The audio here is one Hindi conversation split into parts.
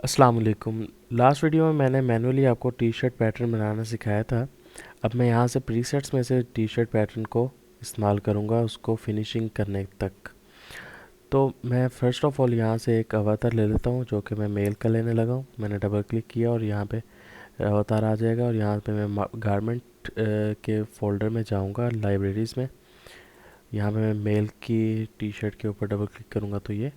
अस्सलाम वालेकुम। लास्ट वीडियो में मैंने मैनुअली आपको टी शर्ट पैटर्न बनाना सिखाया था। अब मैं यहाँ से प्रीसेट्स में से टी शर्ट पैटर्न को इस्तेमाल करूँगा उसको फिनिशिंग करने तक। तो मैं फ़र्स्ट ऑफ़ ऑल यहाँ से एक अवतार ले लेता हूँ जो कि मैं मेल का लेने लगा हूँ। मैंने डबल क्लिक किया और यहाँ पे अवतार आ जाएगा और यहाँ पे मैं गारमेंट के फ़ोल्डर में जाऊँगा, लाइब्रेरीज़ में। यहाँ पे मैं मेल की टी शर्ट के ऊपर डबल क्लिक करूँगा तो ये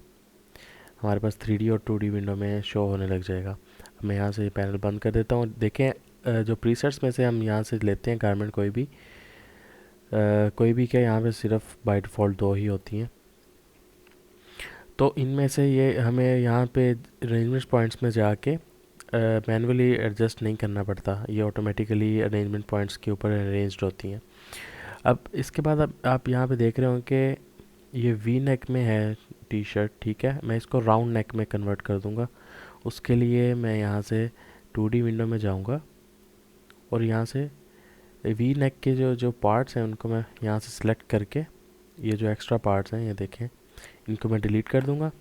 हमारे पास 3D और 2D विंडो में शो होने लग जाएगा। अब मैं यहाँ से ये पैनल बंद कर देता हूँ। देखें, जो प्रीसेट्स में से हम यहाँ से लेते हैं गारमेंट कोई भी क्या, यहाँ पे सिर्फ बाय डिफ़ॉल्ट दो ही होती हैं। तो इनमें से ये हमें यहाँ पे अरेंजमेंट पॉइंट्स में जाके मैनुअली एडजस्ट नहीं करना पड़ता, ये ऑटोमेटिकली अरेंजमेंट पॉइंट्स के ऊपर अरेंज्ड होती हैं। अब इसके बाद अब आप यहाँ पे देख रहे हो कि ये वी नेक में है टी शर्ट, ठीक है। मैं इसको राउंड नेक में कन्वर्ट कर दूँगा। उसके लिए मैं यहाँ से 2D विंडो में जाऊँगा और यहाँ से वी नेक के जो जो पार्ट्स हैं उनको मैं यहाँ से सिलेक्ट करके ये जो एक्स्ट्रा पार्ट्स हैं ये देखें, इनको मैं डिलीट कर दूँगा।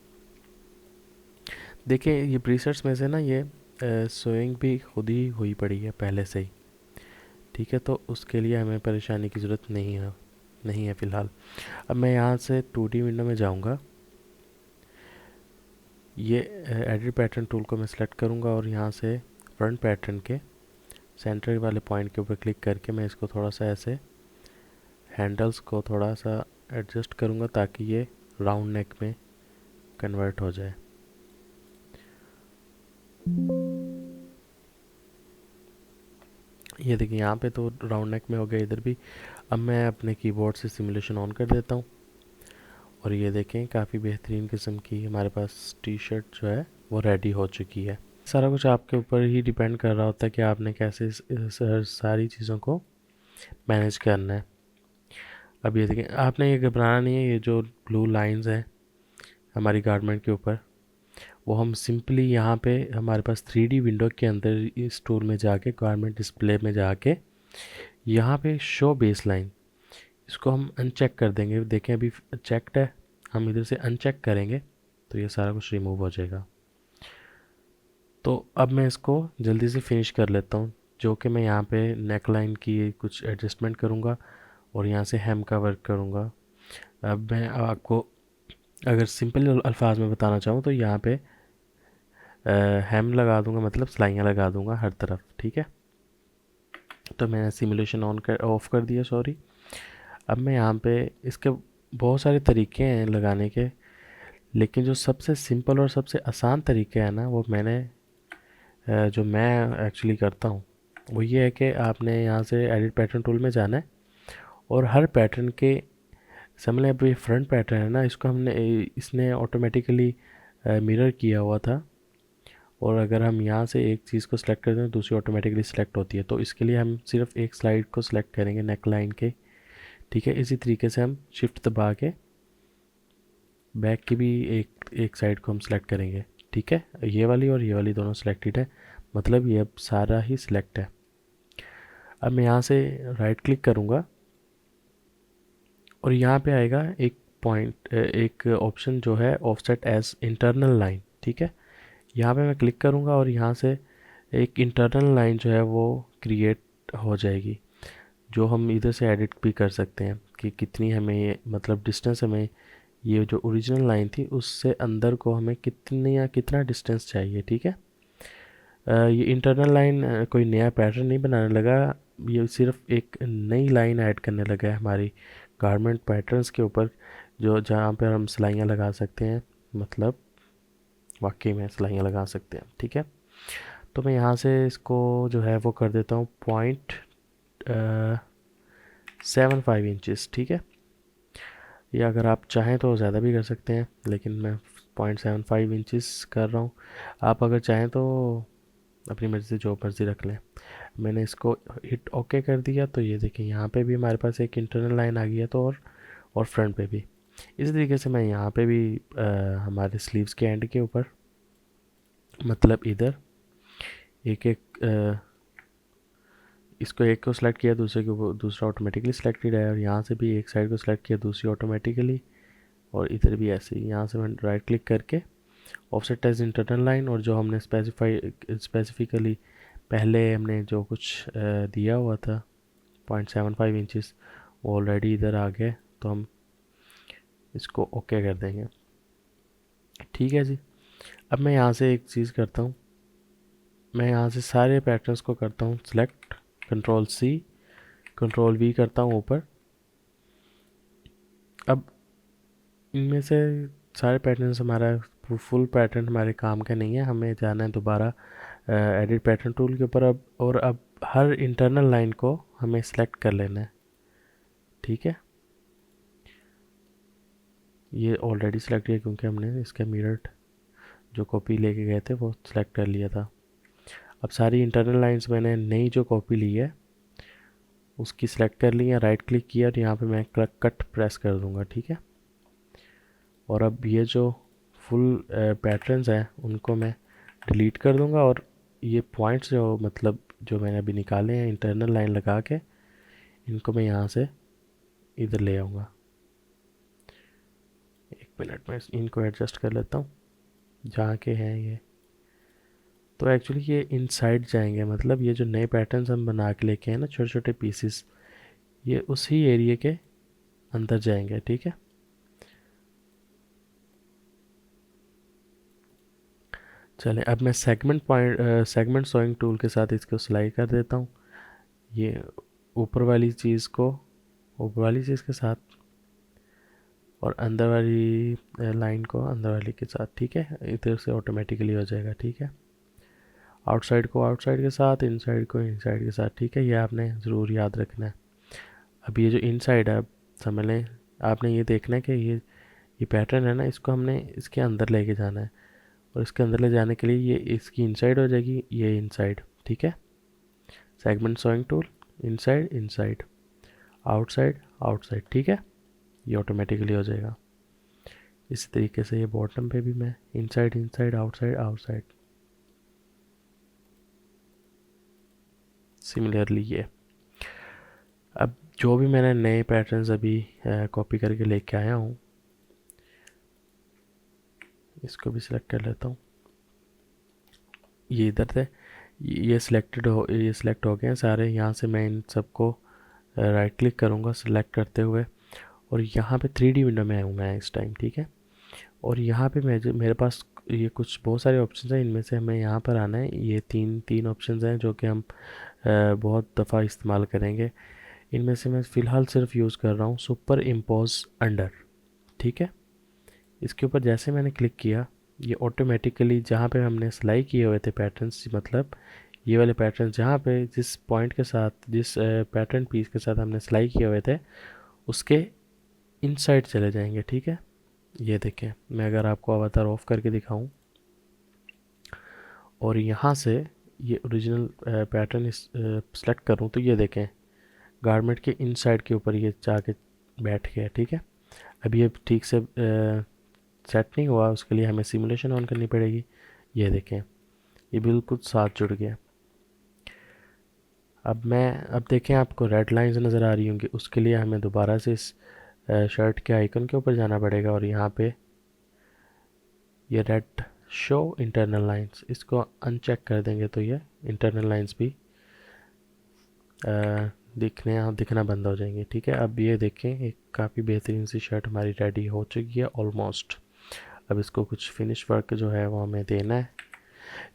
देखिए ये प्रीसेट्स में से ना ये सोइंग भी खुद ही हुई पड़ी है पहले से ही, ठीक है। तो उसके लिए हमें परेशानी की ज़रूरत नहीं है फ़िलहाल। अब मैं यहाँ से 2D विंडो में जाऊँगा, ये एडिट पैटर्न टूल को मैं सिलेक्ट करूँगा और यहाँ से फ्रंट पैटर्न के सेंटर वाले पॉइंट के ऊपर क्लिक करके मैं इसको थोड़ा सा ऐसे हैंडल्स को थोड़ा सा एडजस्ट करूँगा ताकि ये राउंड नेक में कन्वर्ट हो जाए। ये देखिए यहाँ पे तो राउंड नेक में हो गया इधर भी। अब मैं अपने कीबोर्ड से सिमुलेशन ऑन कर देता हूँ और ये देखें काफ़ी बेहतरीन किस्म की हमारे पास टी शर्ट जो है वो रेडी हो चुकी है। सारा कुछ आपके ऊपर ही डिपेंड कर रहा होता है कि आपने कैसे सारी चीज़ों को मैनेज करना है। अब ये देखें, आपने ये घबराना नहीं है। ये जो ब्लू लाइंस हैं हमारी गारमेंट के ऊपर, वो हम सिंपली यहाँ पे हमारे पास 3D विंडो के अंदर इस टूल में जाके गारमेंट डिस्प्ले में जाके यहाँ पे शो बेस लाइन, इसको हम अनचेक कर देंगे। देखें अभी चेक्ड है, हम इधर से अनचेक करेंगे तो ये सारा कुछ रिमूव हो जाएगा। तो अब मैं इसको जल्दी से फिनिश कर लेता हूँ, जो कि मैं यहाँ पे नेक लाइन की कुछ एडजस्टमेंट करूँगा और यहाँ से हेम का वर्क करूँगा। अब मैं आपको अगर सिंपल अल्फाज में बताना चाहूँ तो यहाँ पे हेम लगा दूँगा, मतलब सिलाइयाँ लगा दूँगा हर तरफ, ठीक है। तो मैंने सिमुलेशन ऑफ कर दिया, सॉरी। अब मैं यहाँ पे इसके बहुत सारे तरीके हैं लगाने के, लेकिन जो सबसे सिंपल और सबसे आसान तरीका है ना वो जो मैं एक्चुअली करता हूँ वो ये है कि आपने यहाँ से एडिट पैटर्न टूल में जाना है और हर पैटर्न के समझ अब ये फ्रंट पैटर्न है ना, इसको इसने ऑटोमेटिकली मिरर किया हुआ था और अगर हम यहाँ से एक चीज़ को सिलेक्ट करते हैं तो दूसरी ऑटोमेटिकली सिलेक्ट होती है। तो इसके लिए हम सिर्फ एक स्लाइड को सिलेक्ट करेंगे नेक लाइन के, ठीक है। इसी तरीके से हम शिफ्ट दबा के बैक की भी एक एक साइड को हम सिलेक्ट करेंगे, ठीक है। ये वाली और ये वाली दोनों सिलेक्टेड है, मतलब ये अब सारा ही सिलेक्ट है। अब मैं यहाँ से राइट क्लिक करूँगा और यहाँ पे आएगा एक ऑप्शन जो है ऑफसेट एज इंटरनल लाइन, ठीक है। यहाँ पे मैं क्लिक करूँगा और यहाँ से एक इंटरनल लाइन जो है वो क्रिएट हो जाएगी, जो हम इधर से एडिट भी कर सकते हैं कि कितनी हमें ये मतलब डिस्टेंस हमें ये जो ओरिजिनल लाइन थी उससे अंदर को हमें कितनी या कितना डिस्टेंस चाहिए, ठीक है। ये इंटरनल लाइन कोई नया पैटर्न नहीं बनाने लगा, ये सिर्फ एक नई लाइन ऐड करने लगा है हमारी गारमेंट पैटर्न्स के ऊपर, जो जहाँ पर हम सिलाइयाँ लगा सकते हैं, मतलब वाकई में सिलाइयाँ लगा सकते हैं, ठीक है। तो मैं यहाँ से इसको जो है वो कर देता हूँ 0.75 इंचज़, ठीक है। या अगर आप चाहें तो ज़्यादा भी कर सकते हैं, लेकिन मैं 0.75 इंचज़ कर रहा हूँ। आप अगर चाहें तो अपनी मर्ज़ी से जो मर्ज़ी रख लें। मैंने इसको हिट ओके कर दिया तो ये देखिए यहाँ पे भी हमारे पास एक इंटरनल लाइन आ गई है, तो और फ्रंट पे भी इसी तरीके से मैं यहाँ पे भी हमारे स्लीव्स के एंड के ऊपर, मतलब इधर एक एक इसको एक को सिलेक्ट किया दूसरे के ऊपर दूसरा ऑटोमेटिकली सिलेक्टेड है, और यहाँ से भी एक साइड को सिलेक्ट किया दूसरी ऑटोमेटिकली, और इधर भी ऐसे ही यहाँ से मैं राइट क्लिक करके ऑफसेट एज इंटरनल लाइन, और जो हमने स्पेसिफिकली पहले हमने जो कुछ दिया हुआ था 0.75 इंचज़ वो ऑलरेडी इधर आ गए, तो हम इसको ओके कर देंगे। ठीक है जी। अब मैं यहाँ से एक चीज़ करता हूँ, मैं यहाँ से सारे पैटर्न्स को करता हूँ select, control C control V करता हूँ ऊपर। अब इनमें से सारे पैटर्न्स हमारा फुल पैटर्न हमारे काम का नहीं है, हमें जाना है दोबारा एडिट पैटर्न टूल के ऊपर अब, और अब हर इंटरनल लाइन को हमें सेलेक्ट कर लेना है। ठीक है, ये ऑलरेडी सेलेक्ट किया क्योंकि हमने इसका मिरर जो कॉपी लेके गए थे वो सिलेक्ट कर लिया था। अब सारी इंटरनल लाइंस मैंने नई जो कॉपी ली है उसकी सिलेक्ट कर ली है, राइट क्लिक किया और यहाँ पे मैं कट प्रेस कर दूँगा। ठीक है, और अब ये जो फुल पैटर्न्स हैं उनको मैं डिलीट कर दूँगा, और ये पॉइंट्स जो मतलब जो मैंने अभी निकाले हैं इंटरनल लाइन लगा के, इनको मैं यहाँ से इधर ले आऊँगा। एक मिनट में इनको एडजस्ट कर लेता हूँ जहाँ के हैं ये। तो एक्चुअली ये इनसाइड जाएंगे, मतलब ये जो नए पैटर्न्स हम बना के लेके हैं ना छोटे छोटे पीसेस, ये उसी एरिया के अंदर जाएंगे। ठीक है, चलें अब मैं सेगमेंट सोइंग टूल के साथ इसको सिलाई कर देता हूँ, ये ऊपर वाली चीज़ को ऊपर वाली चीज़ के साथ और अंदर वाली लाइन को अंदर वाली के साथ। ठीक है, इधर से ऑटोमेटिकली हो जाएगा। ठीक है, आउटसाइड को आउटसाइड के साथ, इनसाइड को इनसाइड के साथ। ठीक है, ये आपने ज़रूर याद रखना है। अब ये जो इनसाइड है, आप समझ लें, आपने ये देखना है कि ये पैटर्न है ना, इसको हमने इसके अंदर लेके जाना है, और इसके अंदर ले जाने के लिए ये इसकी इनसाइड हो जाएगी, ये इनसाइड। ठीक है, segment sewing tool, inside inside, outside outside. ठीक है, ये ऑटोमेटिकली हो जाएगा। इसी तरीके से ये बॉटम पे भी मैं inside inside outside outside, similarly ये। अब जो भी मैंने नए पैटर्न्स अभी कॉपी करके लेके आया हूँ, इसको भी सिलेक्ट कर लेता हूँ। ये इधर थे, ये सिलेक्ट हो गए हैं सारे। यहाँ से मैं इन सबको राइट क्लिक करूँगा सिलेक्ट करते हुए, और यहाँ पे 3D विंडो में हूँ मैं इस टाइम। ठीक है, और यहाँ पे मेरे पास ये कुछ बहुत सारे ऑप्शंस हैं, इनमें से हमें यहाँ पर आना है। ये तीन ऑप्शंस हैं जो कि हम बहुत दफ़ा इस्तेमाल करेंगे। इनमें से मैं फ़िलहाल सिर्फ यूज़ कर रहा हूँ सुपर इम्पोज अंडर। ठीक है, इसके ऊपर जैसे मैंने क्लिक किया, ये ऑटोमेटिकली जहाँ पे हमने सिलाई किए हुए थे पैटर्न्स, मतलब ये वाले पैटर्न जहाँ पे जिस पॉइंट के साथ जिस पैटर्न पीस के साथ हमने सिलाई किए हुए थे उसके इनसाइड चले जाएंगे। ठीक है, ये देखें, मैं अगर आपको अवतार ऑफ करके दिखाऊं और यहाँ से ये ओरिजिनल पैटर्न सेलेक्ट करूँ, तो ये देखें गारमेंट के इनसाइड के ऊपर ये जाके बैठ गया। ठीक है, अब ये ठीक से सेट नहीं हुआ, उसके लिए हमें सिमुलेशन ऑन करनी पड़ेगी। ये देखें, ये बिल्कुल साथ जुड़ गया। अब देखें आपको रेड लाइंस नज़र आ रही होंगी, उसके लिए हमें दोबारा से इस शर्ट के आइकन के ऊपर जाना पड़ेगा, और यहाँ पे ये रेड शो इंटरनल लाइंस, इसको अनचेक कर देंगे तो ये इंटरनल लाइंस भी दिखना बंद हो जाएंगे। ठीक है, अब ये देखें एक काफ़ी बेहतरीन सी शर्ट हमारी रेडी हो चुकी है ऑलमोस्ट। अब इसको कुछ फिनिश वर्क जो है वो हमें देना है।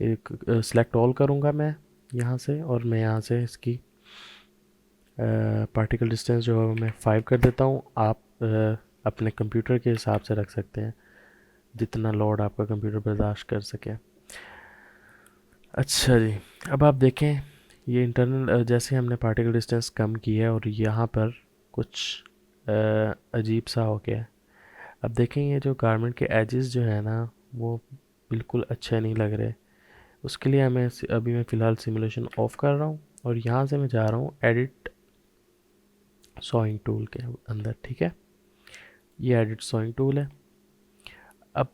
एक सेलेक्ट ऑल करूँगा मैं यहाँ से, और मैं यहाँ से इसकी पार्टिकल डिस्टेंस जो है मैं 5 कर देता हूँ। आप अपने कंप्यूटर के हिसाब से रख सकते हैं जितना लोड आपका कंप्यूटर बर्दाश्त कर सके। अच्छा जी, अब आप देखें ये इंटरनल जैसे हमने पार्टिकल डिस्टेंस कम की है और यहाँ पर कुछ अजीब सा हो गया। अब देखें ये जो गारमेंट के एजेस जो है ना वो बिल्कुल अच्छे नहीं लग रहे। उसके लिए अभी मैं फ़िलहाल सिमुलेशन ऑफ कर रहा हूँ और यहाँ से मैं जा रहा हूँ एडिट सॉइंग टूल के अंदर। ठीक है, ये एडिट सॉइंग टूल है। अब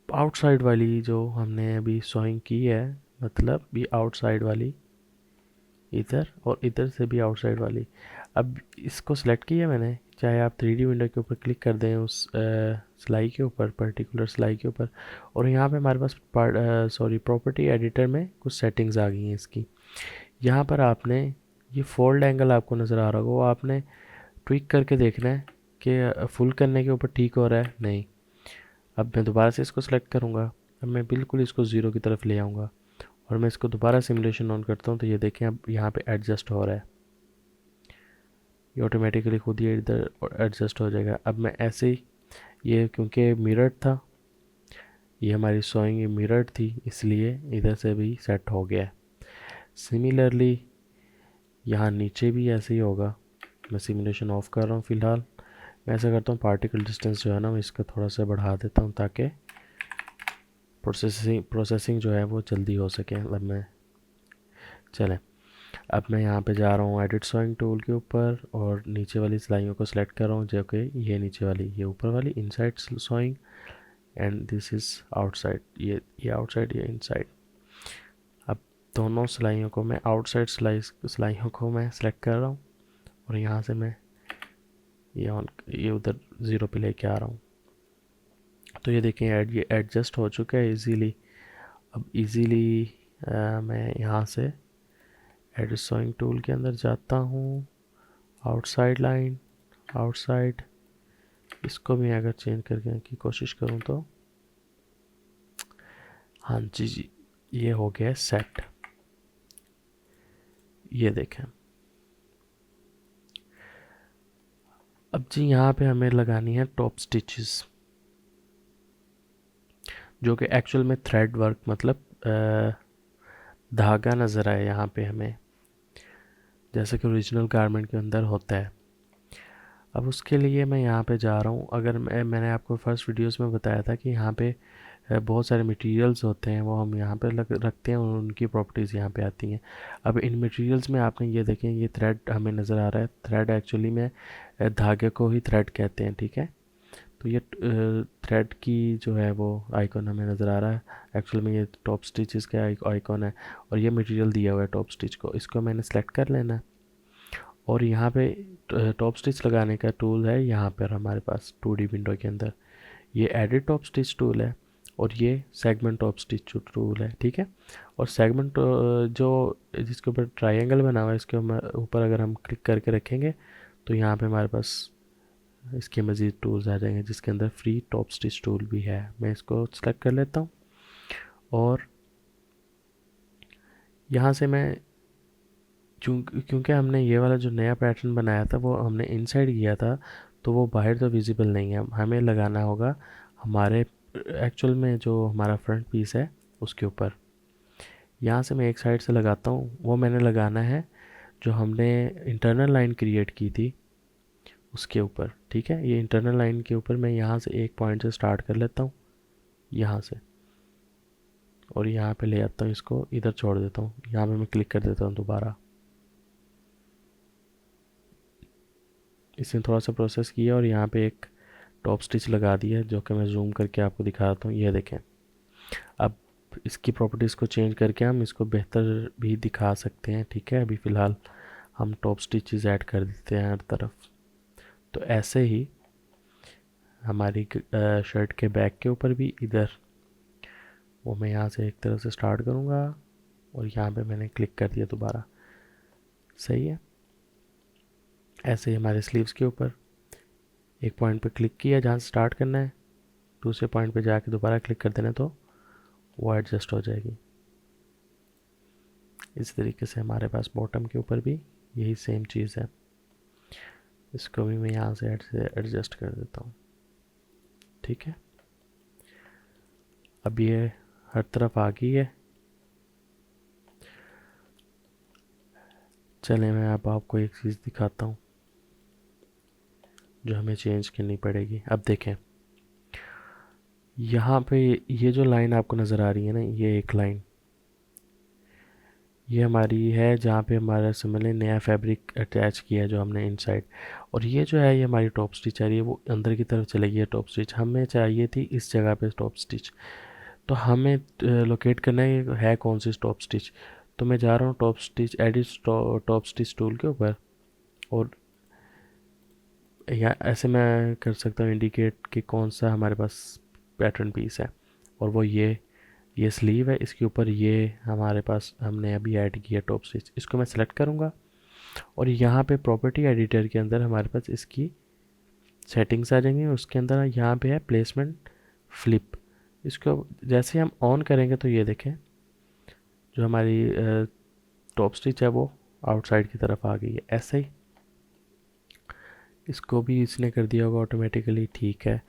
आउटसाइड वाली जो हमने अभी सॉइंग की है, मतलब ये आउटसाइड वाली इधर और इधर से भी आउटसाइड वाली, अब इसको सेलेक्ट किया मैंने, चाहे आप 3D विंडो के ऊपर क्लिक कर दें उस सिलाई के ऊपर, पर्टिकुलर सिलाई के ऊपर, और यहाँ पे हमारे पास प्रॉपर्टी एडिटर में कुछ सेटिंग्स आ गई हैं इसकी। यहाँ पर आपने ये फोल्ड एंगल आपको नज़र आ रहा होगा, वो आपने ट्विक करके देखना है कि फुल करने के ऊपर ठीक हो रहा है नहीं। अब मैं दोबारा से इसको सेलेक्ट करूँगा, अब मैं बिल्कुल इसको ज़ीरो की तरफ ले आऊँगा और मैं इसको दोबारा सिमुलेशन ऑन करता हूँ, तो ये देखें अब यहाँ पे एडजस्ट हो रहा है, ये ऑटोमेटिकली खुद ही इधर एडजस्ट हो जाएगा। अब मैं ऐसे ही, ये क्योंकि मिरर था, ये हमारी शोइंग मिरर थी, इसलिए इधर से भी सेट हो गया है। सिमिलरली यहाँ नीचे भी ऐसे ही होगा। मैं सिमुलेशन ऑफ कर रहा हूँ फ़िलहाल। मैं ऐसा करता हूँ, पार्टिकल डिस्टेंस जो है ना, मैं इसका थोड़ा सा बढ़ा देता हूँ ताकि प्रोसेसिंग जो है वो जल्दी हो सके। अब मैं चलें, अब मैं यहाँ पे जा रहा हूँ एडिट शोइंग टूल के ऊपर और नीचे वाली सिलाइयों को सिलेक्ट कर रहा हूँ, जो कि ये नीचे वाली, ये ऊपर वाली inside showing and this is outside, ये आउटसाइड, ये इनसाइड। अब दोनों सिलाइयों को मैं आउटसाइड सिलाइयों को मैं सिलेक्ट कर रहा हूँ और यहाँ से मैं ये उधर ज़ीरो पे लेके आ रहा हूँ। तो ये देखें ये एडजस्ट हो चुका है इजीली। अब इजीली मैं यहाँ से एडिट शोइंग टूल के अंदर जाता हूँ, आउटसाइड लाइन, आउटसाइड, इसको भी अगर चेंज करने की कोशिश करूँ तो हाँ जी, ये हो गया सेट। ये देखें, अब जी यहाँ पे हमें लगानी है टॉप स्टिचेस, जो कि एक्चुअल में थ्रेड वर्क मतलब धागा नज़र आए यहाँ पे हमें, जैसे कि ओरिजिनल गारमेंट के अंदर होता है। अब उसके लिए मैं यहाँ पे जा रहा हूँ। अगर मैंने आपको फर्स्ट वीडियोस में बताया था कि यहाँ पे बहुत सारे मटेरियल्स होते हैं, वो हम यहाँ पे रखते हैं और उनकी प्रॉपर्टीज़ यहाँ पे आती हैं। अब इन मटेरियल्स में आपने ये देखें, ये थ्रेड हमें नज़र आ रहा है। थ्रेड एक्चुअली में धागे को ही थ्रेड कहते हैं, ठीक है। तो ये थ्रेड की जो है वो आइकॉन हमें नज़र आ रहा है। एक्चुअल में ये टॉप स्टिचेस का आइकॉन है और ये मटेरियल दिया हुआ है टॉप स्टिच को, इसको मैंने सेलेक्ट कर लेना है। और यहाँ पे टॉप स्टिच लगाने का टूल है यहाँ पर हमारे पास 2D विंडो के अंदर, ये एडिट टॉप स्टिच टूल है और ये सेगमेंट टॉप स्टिच टूल है, ठीक है। और सेगमेंट जो जिसके ऊपर ट्रायंगल बना हुआ है, इसके ऊपर अगर हम क्लिक करके रखेंगे तो यहाँ पे हमारे पास इसके मज़ीद टूल्स आ जाएंगे, जिसके अंदर फ्री टॉप स्टिच टूल भी है। मैं इसको सेलेक्ट कर लेता हूँ और यहाँ से मैं क्योंकि हमने ये वाला जो नया पैटर्न बनाया था वो हमने इनसाइड किया था, तो वो बाहर तो विजिबल नहीं है। हमें लगाना होगा हमारे एक्चुअल में जो हमारा फ्रंट पीस है उसके ऊपर। यहाँ से मैं एक साइड से लगाता हूँ, वो मैंने लगाना है जो हमने इंटरनल लाइन क्रिएट की थी उसके ऊपर, ठीक है। ये इंटरनल लाइन के ऊपर मैं यहाँ से एक पॉइंट से स्टार्ट कर लेता हूँ, यहाँ से, और यहाँ पे ले आता हूँ, इसको इधर छोड़ देता हूँ। यहाँ पे मैं क्लिक कर देता हूँ दोबारा। इसने थोड़ा सा प्रोसेस किया और यहाँ पे एक टॉप स्टिच लगा दिया, जो कि मैं जूम करके आपको दिखाता हूँ। ये देखें, अब इसकी प्रॉपर्टीज़ को चेंज करके हम इसको बेहतर भी दिखा सकते हैं, ठीक है। अभी फ़िलहाल हम टॉप स्टिचेस ऐड कर देते हैं हर तरफ। तो ऐसे ही हमारी शर्ट के बैक के ऊपर भी इधर, वो मैं यहाँ से एक तरफ से स्टार्ट करूँगा और यहाँ पे मैंने क्लिक कर दिया दोबारा, सही है। ऐसे ही हमारे स्लीव्स के ऊपर एक पॉइंट पे क्लिक किया जहाँ से स्टार्ट करना है, दूसरे पॉइंट पे जाके दोबारा क्लिक कर देना तो वो एडजस्ट हो जाएगी। इस तरीके से हमारे पास बॉटम के ऊपर भी यही सेम चीज़ है। इसको भी मैं यहाँ से एडजस्ट कर देता हूँ, ठीक है। अब ये हर तरफ आ गई है। चलें, मैं अब आपको एक चीज़ दिखाता हूँ जो हमें चेंज करनी पड़ेगी। अब देखें, यहाँ पे ये जो लाइन आपको नज़र आ रही है ना, ये एक लाइन ये हमारी है जहाँ पे हमारा समझ लें नया फैब्रिक अटैच किया है जो हमने इनसाइड। और ये जो है ये हमारी टॉप स्टिच आ रही है, वो अंदर की तरफ चलेगी है टॉप स्टिच। हमें चाहिए थी इस जगह पे टॉप स्टिच, तो हमें लोकेट करना है कौन सी टॉप स्टिच। तो मैं जा रहा हूँ top stitch edit top stitch tool के ऊपर और या ऐसे मैं कर सकता हूँ इंडिकेट कि कौन सा हमारे पास पैटर्न पीस है, और वो ये स्लीव है, इसके ऊपर ये हमारे पास हमने अभी ऐड किया टॉप स्टिच, इसको मैं सेलेक्ट करूँगा और यहाँ पे प्रॉपर्टी एडिटर के अंदर हमारे पास इसकी सेटिंग्स आ जाएंगी। उसके अंदर यहाँ पे है प्लेसमेंट फ्लिप, इसको जैसे हम ऑन करेंगे तो ये देखें जो हमारी टॉप स्टिच है वो आउटसाइड की तरफ आ गई है। ऐसे ही इसको भी इसने कर दिया होगा ऑटोमेटिकली, ठीक है।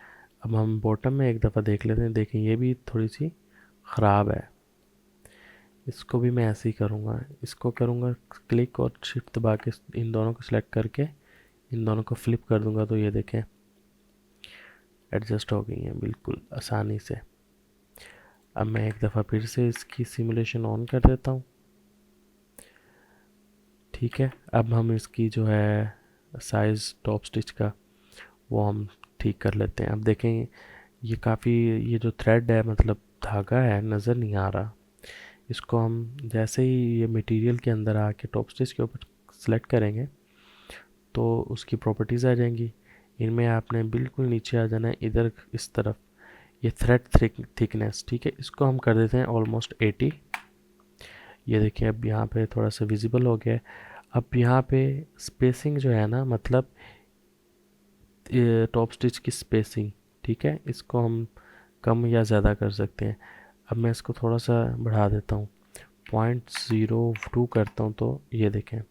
अब हम बॉटम में एक दफ़ा देख लेते हैं, देखें ये भी थोड़ी सी ख़राब है, इसको भी मैं ऐसे ही करूँगा, इसको करूँगा क्लिक और शिफ्ट दबा के इन दोनों को सिलेक्ट करके इन दोनों को फ्लिप कर दूँगा तो ये देखें एडजस्ट हो गई हैं बिल्कुल आसानी से। अब मैं एक दफ़ा फिर से इसकी सिमुलेशन ऑन कर देता हूँ, ठीक है। अब हम इसकी जो है साइज़ टॉप स्टिच का वो हम ठीक कर लेते हैं। अब देखें ये काफ़ी, ये जो थ्रेड है मतलब धागा है नज़र नहीं आ रहा, इसको हम जैसे ही ये मटेरियल के अंदर आके टॉप स्टिच के ऊपर सेलेक्ट करेंगे तो उसकी प्रॉपर्टीज़ आ जाएंगी। इनमें आपने बिल्कुल नीचे आ जाना है इधर इस तरफ, ये थ्रेड थिकनेस, ठीक है, इसको हम कर देते हैं ऑलमोस्ट 80। ये देखिए अब यहाँ पे थोड़ा सा विजिबल हो गया है। अब यहाँ पे स्पेसिंग जो है ना, मतलब टॉप स्टिच की स्पेसिंग, ठीक है, इसको हम कम या ज़्यादा कर सकते हैं। अब मैं इसको थोड़ा सा बढ़ा देता हूँ, 0.02 करता हूँ तो ये देखें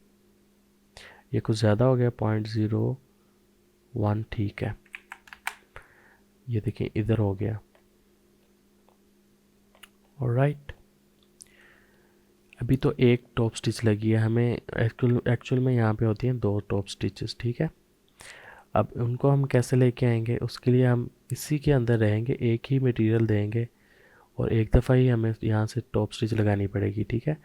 ये कुछ ज़्यादा हो गया, 0.01, ठीक है। ये देखें इधर हो गया, ऑलराइट। अभी तो एक टॉप स्टिच लगी है, हमें एक्चुअल में यहाँ पे होती हैं 2 टॉप स्टिचेस, ठीक है। अब उनको हम कैसे लेके आएंगे, उसके लिए हम इसी के अंदर रहेंगे, एक ही मटेरियल देंगे और एक दफ़ा ही हमें यहाँ से टॉप स्टिच लगानी पड़ेगी, ठीक है।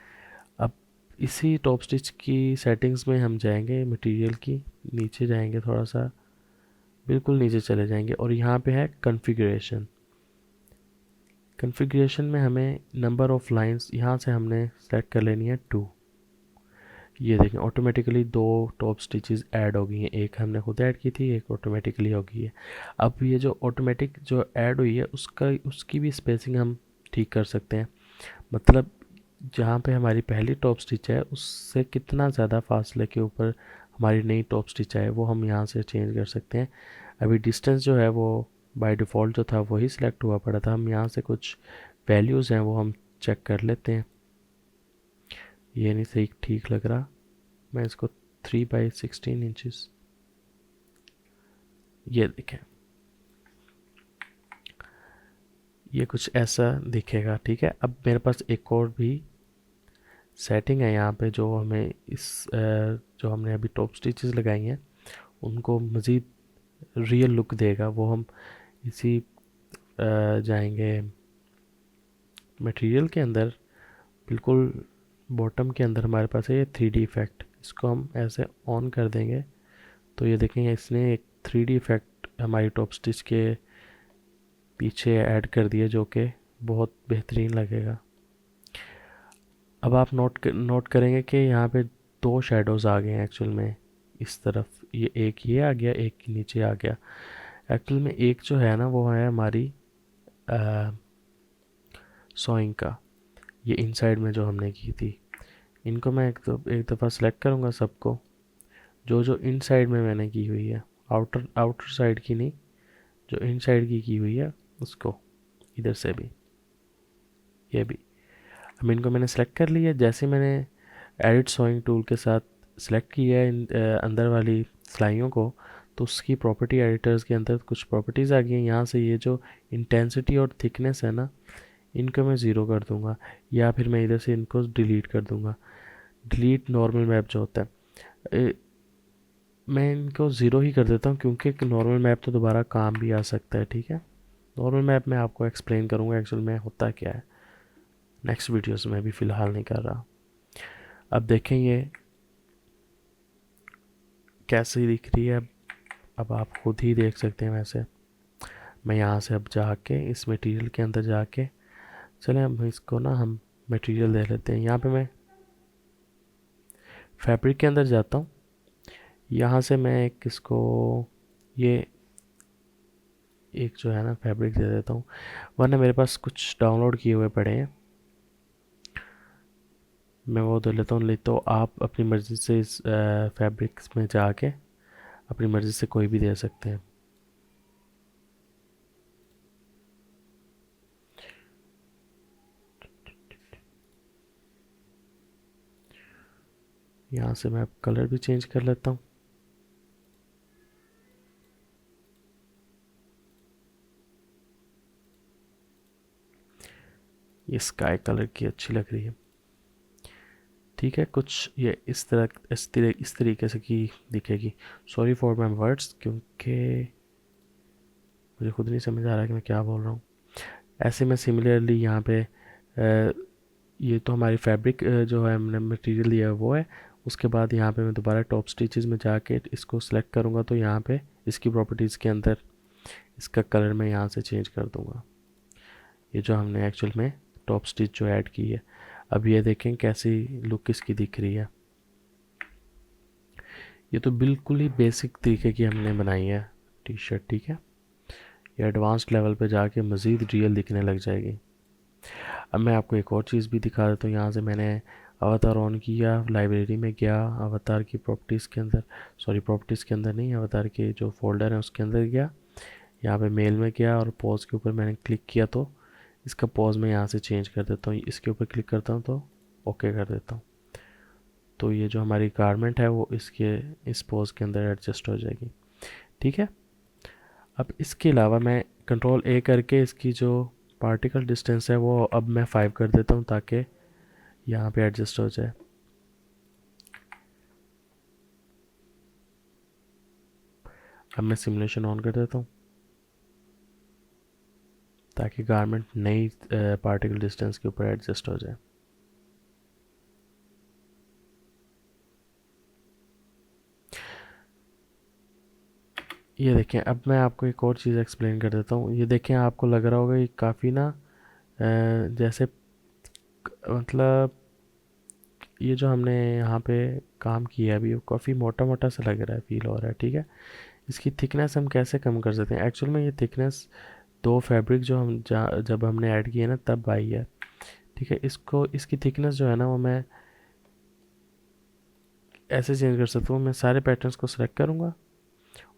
अब इसी टॉप स्टिच की सेटिंग्स में हम जाएंगे, मटेरियल की नीचे जाएंगे, थोड़ा सा बिल्कुल नीचे चले जाएंगे और यहाँ पे है कॉन्फ़िगरेशन। कॉन्फ़िगरेशन में हमें नंबर ऑफ़ लाइंस यहाँ से हमने सेलेक्ट कर लेनी है 2। ये देखें ऑटोमेटिकली 2 टॉप स्टिचेस ऐड हो गई हैं, एक हमने खुद ऐड की थी, एक ऑटोमेटिकली हो गई है। अब ये जो ऑटोमेटिक जो ऐड हुई है उसकी भी स्पेसिंग हम ठीक कर सकते हैं, मतलब जहाँ पे हमारी पहली टॉप स्टिच है उससे कितना ज़्यादा फासले के ऊपर हमारी नई टॉप स्टिच है वो हम यहाँ से चेंज कर सकते हैं। अभी डिस्टेंस जो है वो बाय डिफ़ॉल्ट जो था वही सिलेक्ट हुआ पड़ा था, हम यहाँ से कुछ वैल्यूज़ हैं वो हम चेक कर लेते हैं। ये नहीं सही ठीक लग रहा, मैं इसको 3/16 इंचज़, ये देखें ये कुछ ऐसा दिखेगा, ठीक है। अब मेरे पास एक और भी सेटिंग है यहाँ पे जो हमें जो हमने अभी टॉप स्टिचेस लगाई हैं उनको मज़ीद रियल लुक देगा। वो हम इसी जाएंगे मटेरियल के अंदर, बिल्कुल बॉटम के अंदर हमारे पास है ये 3D इफ़ेक्ट, इसको हम ऐसे ऑन कर देंगे तो ये देखेंगे इसने एक 3D इफ़ेक्ट हमारी टॉप स्टिच के पीछे ऐड कर दिया जो कि बहुत बेहतरीन लगेगा। अब आप नोट करेंगे कि यहाँ पे 2 शेडोज़ आ गए हैं एक्चुअल में, इस तरफ एक ये आ गया, एक नीचे आ गया। एक्चुअल में एक जो है ना वो है हमारी सोइंग का, ये इनसाइड में जो हमने की थी। इनको मैं एक दफ़ा सेलेक्ट करूँगा सबको, जो जो इनसाइड में मैंने की हुई है, आउटर साइड की नहीं, जो इनसाइड की हुई है उसको, इधर से भी, ये भी। अब इनको मैंने सेलेक्ट कर लिया, जैसे मैंने एडिट सोइंग टूल के साथ सेलेक्ट किया है अंदर वाली सिलाइयों को, तो उसकी प्रॉपर्टी एडिटर्स के अंदर कुछ प्रॉपर्टीज़ आ गई हैं। यहाँ से ये जो इंटेंसिटी और थिकनेस है ना, इनको मैं ज़ीरो कर दूँगा, या फिर मैं इधर से इनको डिलीट कर दूँगा। डिलीट नॉर्मल मैप जो होता है, मैं इनको ज़ीरो ही कर देता हूँ क्योंकि नॉर्मल मैप तो दोबारा काम भी आ सकता है, ठीक है। नॉर्मल मैप मैं आपको एक्सप्लेन करूँगा एक्चुअल में होता क्या है नेक्स्ट वीडियोस में, भी फ़िलहाल नहीं कर रहा। अब देखें ये कैसी दिख रही है, अब आप खुद ही देख सकते हैं। वैसे मैं यहाँ से अब जाके इस मटेरियल के अंदर जाके, चलें अब इसको ना हम मटेरियल दे लेते हैं। यहाँ पे मैं फैब्रिक के अंदर जाता हूँ, यहाँ से मैं एक इसको ये एक जो है ना फैब्रिक दे देता हूँ, वरना मेरे पास कुछ डाउनलोड किए हुए पड़े हैं, मैं वो दे लेता हूँ। नहीं तो आप अपनी मर्ज़ी से इस फैब्रिक्स में जाके अपनी मर्ज़ी से कोई भी दे सकते हैं। यहाँ से मैं कलर भी चेंज कर लेता हूँ। ये स्काई कलर की अच्छी लग रही है। ठीक है, कुछ ये इस तरीके से की दिखेगी। सॉरी फॉर माई वर्ड्स, क्योंकि मुझे खुद नहीं समझ आ रहा कि मैं क्या बोल रहा हूँ। ऐसे में सिमिलरली यहाँ पे ये तो हमारी फैब्रिक जो है हमने मटेरियल लिया है वो है। उसके बाद यहाँ पे मैं दोबारा टॉप स्टिचेस में जाके इसको सेलेक्ट करूँगा, तो यहाँ पे इसकी प्रॉपर्टीज़ के अंदर इसका कलर मैं यहाँ से चेंज कर दूँगा। ये जो हमने एक्चुअल में टॉप स्टिच जो ऐड की है, अब ये देखें कैसी लुक इसकी दिख रही है। ये तो बिल्कुल ही बेसिक तरीके की हमने बनाई है टी शर्ट। ठीक है, ये एडवांस्ड लेवल पे जाके मज़ीद रियल दिखने लग जाएगी। अब मैं आपको एक और चीज़ भी दिखा देता हूँ। यहाँ से मैंने अवतार ऑन किया, लाइब्रेरी में गया, अवतार की प्रॉपर्टीज़ के अंदर, सॉरी प्रॉपर्टीज़ के अंदर नहीं, अवतार के जो फोल्डर है उसके अंदर गया, यहाँ पे मेल में गया और पॉज के ऊपर मैंने क्लिक किया, तो इसका पॉज मैं यहाँ से चेंज कर देता हूँ। इसके ऊपर क्लिक करता हूँ तो ओके कर देता हूँ, तो ये जो हमारी गारमेंट है वो इसके इस पॉज के अंदर एडजस्ट हो जाएगी। ठीक है, अब इसके अलावा मैं कंट्रोल ए करके इसकी जो पार्टिकल डिस्टेंस है वो अब मैं 5 कर देता हूँ, ताकि यहाँ पे एडजस्ट हो जाए। अब मैं सिमुलेशन ऑन कर देता हूँ, ताकि गारमेंट नई पार्टिकल डिस्टेंस के ऊपर एडजस्ट हो जाए। ये देखें, अब मैं आपको एक और चीज़ एक्सप्लेन कर देता हूँ। ये देखें, आपको लग रहा होगा ये काफ़ी ना जैसे मतलब ये जो हमने यहाँ पे काम किया अभी, वो काफ़ी मोटा मोटा सा लग रहा है, फील हो रहा है। ठीक है, इसकी थिकनेस हम कैसे कम कर सकते हैं? एक्चुअल में ये थिकनेस दो फैब्रिक जो हम जब हमने ऐड किए ना तब आई है। ठीक है, इसको इसकी थिकनेस जो है ना वो मैं ऐसे चेंज कर सकता हूँ। मैं सारे पैटर्न्स को सिलेक्ट करूँगा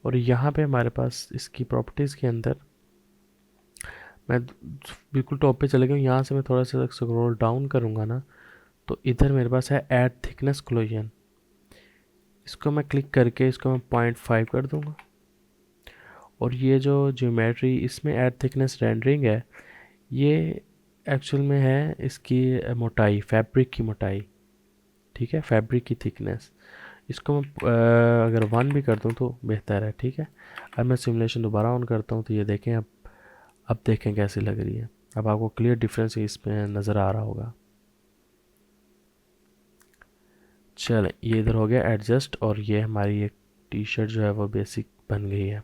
और यहाँ पे हमारे पास इसकी प्रॉपर्टीज़ के अंदर मैं बिल्कुल टॉप पे चले गया हूँ। यहाँ से मैं थोड़ा सा स्क्रॉल डाउन करूँगा ना, तो इधर मेरे पास है ऐड थिकनेस क्लोजन। इसको मैं क्लिक करके इसको मैं 0.5 कर दूँगा, और ये जो ज्योमेट्री इसमें ऐड थिकनेस रेंडरिंग है, ये एक्चुअल में है इसकी मोटाई, फैब्रिक की मोटाई। ठीक है, फैब्रिक की थिकनेस। इसको मैं अगर 1 भी कर दूँ तो बेहतर है। ठीक है, अब मैं सिमुलेशन दोबारा ऑन करता हूँ, तो ये देखें, अब देखें कैसी लग रही है। अब आपको क्लियर डिफरेंस इसमें नज़र आ रहा होगा। चलें, ये इधर हो गया एडजस्ट, और ये हमारी एक टी शर्ट जो है वो बेसिक बन गई है।